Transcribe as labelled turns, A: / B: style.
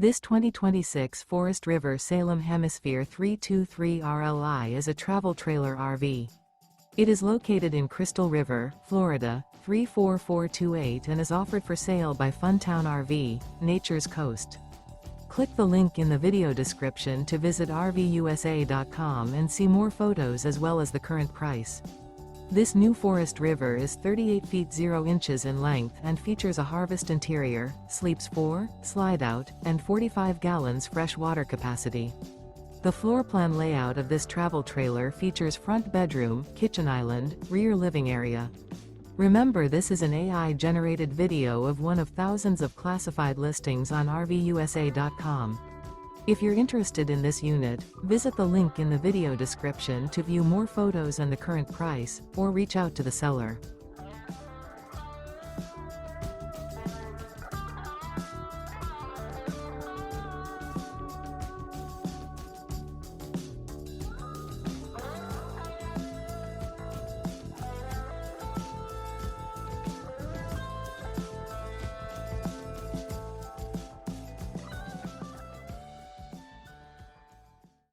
A: This 2026 Forest River Salem Hemisphere 323 RLI is a travel trailer RV. It is located in Crystal River, Florida, 34428 and is offered for sale by Funtown RV, Nature's Coast. Click the link in the video description to visit RVUSA.com and see more photos as well as the current price. This new Forest River is 38 feet 0 inches in length and features a harvest interior, sleeps 4, slide-out, and 45 gallons fresh water capacity. The floor plan layout of this travel trailer features front bedroom, kitchen island, rear living area. Remember, this is an AI-generated video of one of thousands of classified listings on RVUSA.com. If you're interested in this unit, visit the link in the video description to view more photos and the current price, or reach out to the seller.